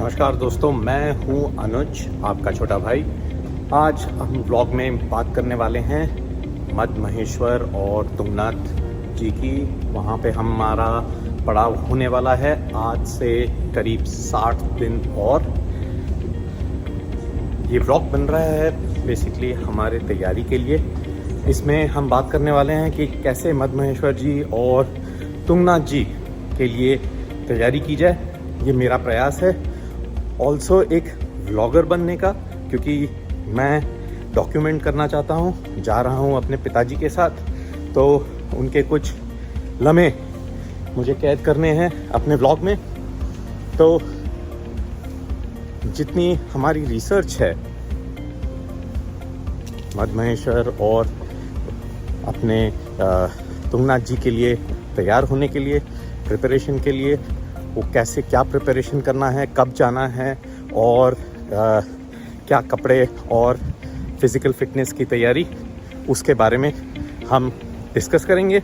नमस्कार दोस्तों, मैं हूं अनुज, आपका छोटा भाई। आज हम ब्लॉग में बात करने वाले हैं मद महेश्वर और तुंगनाथ जी की। वहां पे हमारा पड़ाव होने वाला है आज से करीब 60 दिन। और ये ब्लॉग बन रहा है बेसिकली हमारे तैयारी के लिए। इसमें हम बात करने वाले हैं कि कैसे मद महेश्वर जी और तुंगनाथ जी के लिए तैयारी की जाए। ये मेरा प्रयास है ऑल्सो एक व्लॉगर बनने का, क्योंकि मैं डॉक्यूमेंट करना चाहता हूँ। जा रहा हूँ अपने पिताजी के साथ, तो उनके कुछ लम्हे मुझे कैद करने हैं अपने व्लॉग में। तो जितनी हमारी रिसर्च है मद महेश्वर और अपने तुंगनाथ जी के लिए तैयार होने के लिए, प्रिपरेशन के लिए, वो कैसे क्या प्रिपरेशन करना है, कब जाना है और क्या कपड़े और फिज़िकल फिटनेस की तैयारी, उसके बारे में हम डिस्कस करेंगे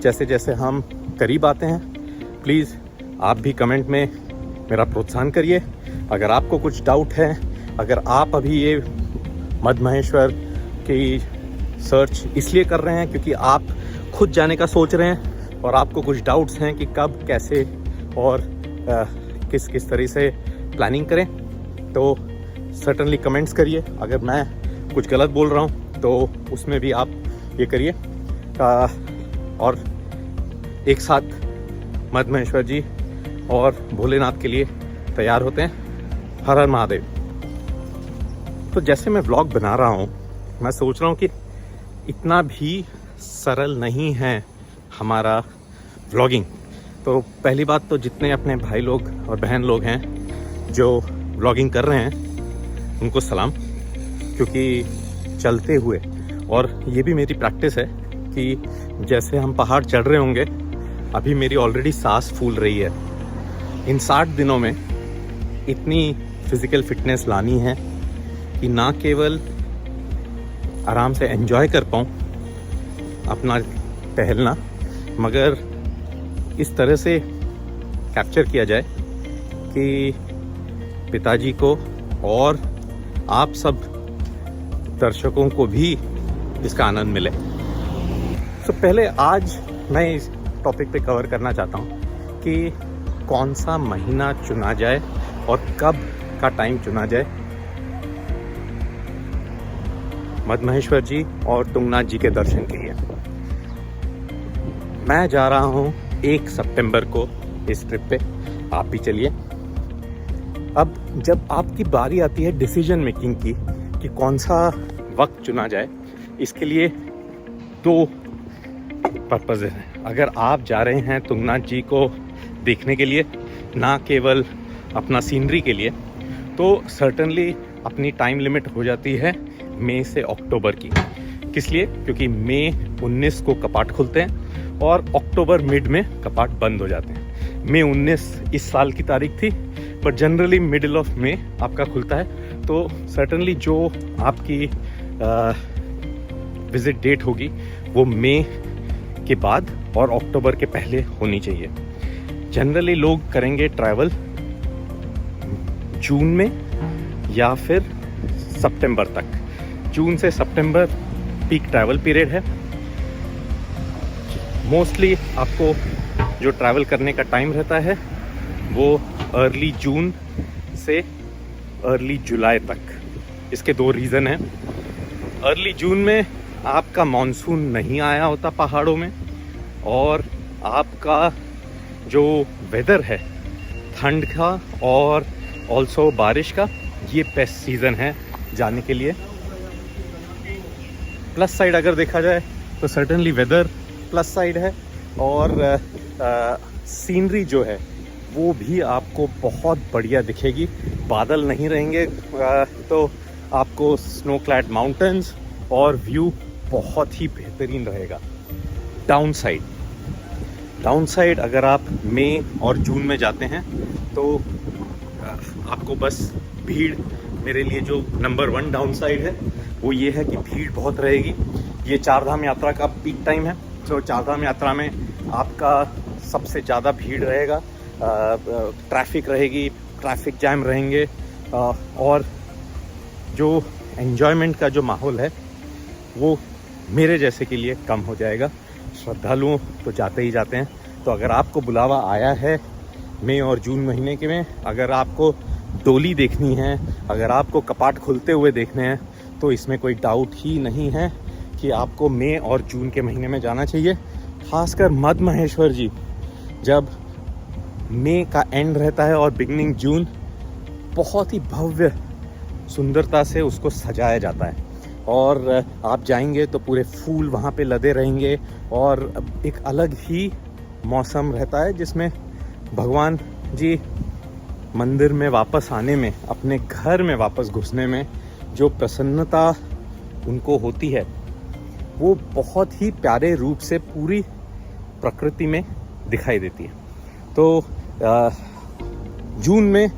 जैसे जैसे हम करीब आते हैं। प्लीज़ आप भी कमेंट में मेरा प्रोत्साहन करिए। अगर आपको कुछ डाउट है, अगर आप अभी ये मद महेश्वर की सर्च इसलिए कर रहे हैं क्योंकि आप खुद जाने का सोच रहे हैं और आपको कुछ डाउट्स हैं कि कब, कैसे और किस किस तरह से प्लानिंग करें, तो सर्टनली कमेंट्स करिए। अगर मैं कुछ गलत बोल रहा हूँ तो उसमें भी आप ये करिए। और एक साथ मद महेश्वर जी और भोलेनाथ के लिए तैयार होते हैं। हर हर महादेव। तो जैसे मैं व्लॉग बना रहा हूँ, मैं सोच रहा हूँ कि इतना भी सरल नहीं है हमारा व्लॉगिंग। तो पहली बात तो जितने अपने भाई लोग और बहन लोग हैं जो व्लॉगिंग कर रहे हैं उनको सलाम, क्योंकि चलते हुए, और ये भी मेरी प्रैक्टिस है कि जैसे हम पहाड़ चढ़ रहे होंगे, अभी मेरी ऑलरेडी सांस फूल रही है। इन 60 दिनों में इतनी फिज़िकल फिटनेस लानी है कि ना केवल आराम से एंजॉय कर पाऊँ अपना टहलना, मगर इस तरह से कैप्चर किया जाए कि पिताजी को और आप सब दर्शकों को भी इसका आनंद मिले। तो पहले आज मैं इस टॉपिक पे कवर करना चाहता हूँ कि कौन सा महीना चुना जाए और कब का टाइम चुना जाए मद महेश्वर जी और तुंगनाथ जी के दर्शन के लिए। मैं जा रहा हूँ 1 सितंबर को इस ट्रिप पे, आप भी चलिए। अब जब आपकी बारी आती है डिसीजन मेकिंग की कि कौन सा वक्त चुना जाए, इसके लिए 2 पर्पज़ हैं। अगर आप जा रहे हैं तुंगनाथ जी को देखने के लिए, ना केवल अपना सीनरी के लिए, तो सर्टनली अपनी टाइम लिमिट हो जाती है मई से अक्टूबर की। किस लिए? क्योंकि मई 19 को कपाट खुलते हैं और अक्टूबर मिड में कपाट बंद हो जाते हैं। मई 19 इस साल की तारीख थी, पर जनरली मिडिल ऑफ मई आपका खुलता है। तो सर्टनली जो आपकी विजिट डेट होगी वो मई के बाद और अक्टूबर के पहले होनी चाहिए। जनरली लोग करेंगे ट्रैवल जून में या फिर सितंबर तक। जून से सितंबर पीक ट्रैवल पीरियड है। मोस्टली आपको जो ट्रैवल करने का टाइम रहता है वो अर्ली जून से अर्ली जुलाई तक। इसके 2 रीज़न हैं। अर्ली जून में आपका मॉनसून नहीं आया होता पहाड़ों में, और आपका जो वेदर है ठंड का और ऑल्सो बारिश का, ये बेस्ट सीज़न है जाने के लिए। प्लस साइड अगर देखा जाए तो सर्टनली वेदर प्लस साइड है, और सीनरी जो है वो भी आपको बहुत बढ़िया दिखेगी। बादल नहीं रहेंगे तो आपको स्नो क्लैड माउंटेन्स और व्यू बहुत ही बेहतरीन रहेगा। डाउन साइड अगर आप मई और जून में जाते हैं तो आपको बस भीड़, मेरे लिए जो नंबर 1 डाउन साइड है वो ये है कि भीड़ बहुत रहेगी। ये 4 धाम यात्रा का पीक टाइम है। तो 4 धाम यात्रा में आपका सबसे ज़्यादा भीड़ रहेगा, ट्रैफिक रहेगी, ट्रैफिक जैम रहेंगे और जो एन्जॉयमेंट का जो माहौल है वो मेरे जैसे के लिए कम हो जाएगा। श्रद्धालुओं तो जाते ही जाते हैं, तो अगर आपको बुलावा आया है मई और जून महीने के में, अगर आपको डोली देखनी है, अगर आपको कपाट खुलते हुए देखने हैं, तो इसमें कोई डाउट ही नहीं है कि आपको मई और जून के महीने में जाना चाहिए। खासकर मध्य महेश्वर जी, जब मई का एंड रहता है और बिगनिंग जून, बहुत ही भव्य सुंदरता से उसको सजाया जाता है और आप जाएंगे तो पूरे फूल वहाँ पे लदे रहेंगे और एक अलग ही मौसम रहता है जिसमें भगवान जी मंदिर में वापस आने में, अपने घर में वापस घुसने में जो प्रसन्नता उनको होती है वो बहुत ही प्यारे रूप से पूरी प्रकृति में दिखाई देती है। तो जून में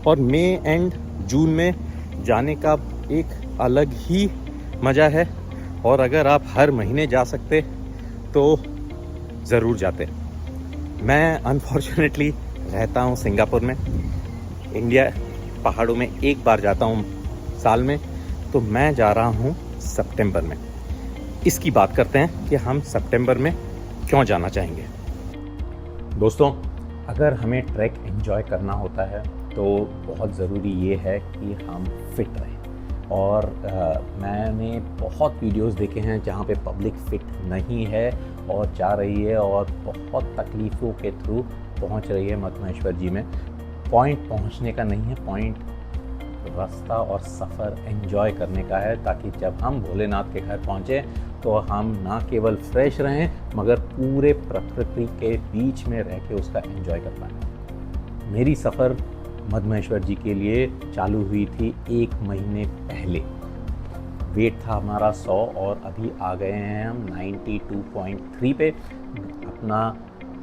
और मई एंड जून में जाने का एक अलग ही मज़ा है और अगर आप हर महीने जा सकते तो ज़रूर जाते। मैं अनफॉर्चुनेटली रहता हूँ सिंगापुर में, इंडिया पहाड़ों में एक बार जाता हूँ साल में, तो मैं जा रहा हूँ सितंबर में। इसकी बात करते हैं कि हम सितंबर में क्यों जाना चाहेंगे। दोस्तों, अगर हमें ट्रैक एंजॉय करना होता है तो बहुत ज़रूरी ये है कि हम फिट रहें और मैंने बहुत वीडियोस देखे हैं जहाँ पे पब्लिक फिट नहीं है और जा रही है और बहुत तकलीफ़ों के थ्रू पहुँच रही है मध्य महेश्वर जी में। पॉइंट पहुँचने का नहीं है, पॉइंट रास्ता और सफ़र एंजॉय करने का है, ताकि जब हम भोलेनाथ के घर पहुँचे तो हम ना केवल फ्रेश रहें मगर पूरे प्रकृति के बीच में रह के उसका एंजॉय कर पाएँ। मेरी सफ़र मध्य महेश्वर जी के लिए चालू हुई थी 1 महीने पहले। वेट था हमारा 100 और अभी आ गए हैं हम 92.3 पे। अपना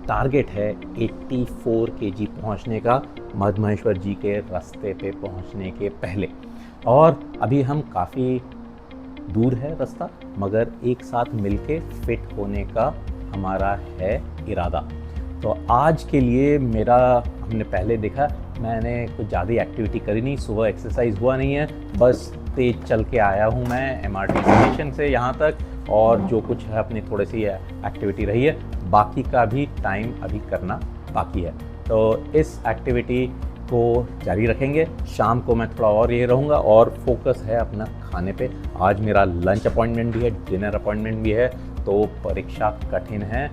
टारगेट है 84 kg पहुंचने का मध्य महेश्वर जी के रास्ते पे पहुंचने के पहले, और अभी हम काफ़ी दूर है रास्ता, मगर एक साथ मिलके फिट होने का हमारा है इरादा। तो आज के लिए मेरा, हमने पहले देखा, मैंने कुछ ज़्यादा एक्टिविटी करी नहीं, सुबह एक्सरसाइज हुआ नहीं है, बस तेज़ चल के आया हूँ मैं MRT स्टेशन से यहाँ तक, और जो कुछ है अपनी थोड़ी सी एक्टिविटी रही है, बाकी का भी टाइम अभी करना बाकी है। तो इस एक्टिविटी को जारी रखेंगे। शाम को मैं थोड़ा और ये रहूँगा और फोकस है अपना खाने पे। आज मेरा लंच अपॉइंटमेंट भी है, डिनर अपॉइंटमेंट भी है, तो परीक्षा कठिन है,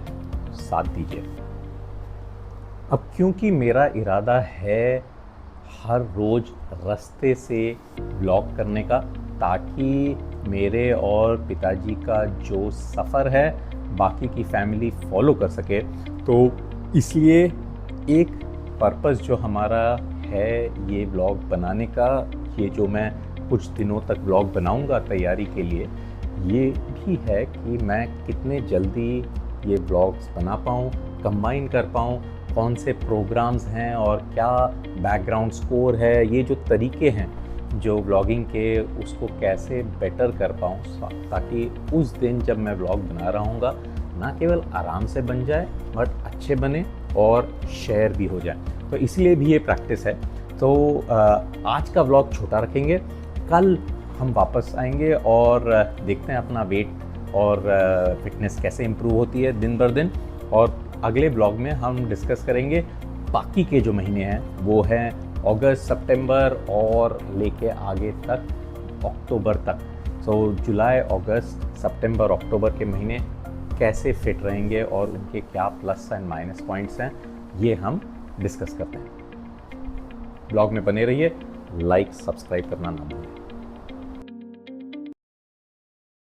साथ दीजिए। अब क्योंकि मेरा इरादा है हर रोज़ रास्ते से ब्लॉग करने का, ताकि मेरे और पिताजी का जो सफ़र है बाकी की फैमिली फॉलो कर सके, तो इसलिए एक पर्पस जो हमारा है ये ब्लॉग बनाने का, ये जो मैं कुछ दिनों तक ब्लॉग बनाऊंगा तैयारी के लिए, ये भी है कि मैं कितने जल्दी ये ब्लॉग्स बना पाऊँ, कंबाइन कर पाऊँ, कौन से प्रोग्राम्स हैं और क्या बैकग्राउंड स्कोर है, ये जो तरीके हैं जो ब्लॉगिंग के, उसको कैसे बेटर कर पाऊँ, ताकि उस दिन जब मैं ब्लॉग बना रहा हूँगा ना केवल आराम से बन जाए बट अच्छे बने और शेयर भी हो जाए। तो इसलिए भी ये प्रैक्टिस है। तो आज का व्लॉग छोटा रखेंगे, कल हम वापस आएंगे और देखते हैं अपना वेट और फिटनेस कैसे इम्प्रूव होती है दिन बर दिन, और अगले ब्लॉग में हम डिस्कस करेंगे बाकी के जो महीने हैं, वो हैं अगस्त, सितंबर और लेके आगे तक अक्टूबर तक। सो जुलाई, अगस्त, सितंबर, अक्टूबर के महीने कैसे फिट रहेंगे और उनके क्या प्लस एंड माइनस पॉइंट्स हैं, ये हम डिस्कस करते हैं। ब्लॉग में बने रहिए, लाइक सब्सक्राइब करना ना भूलें।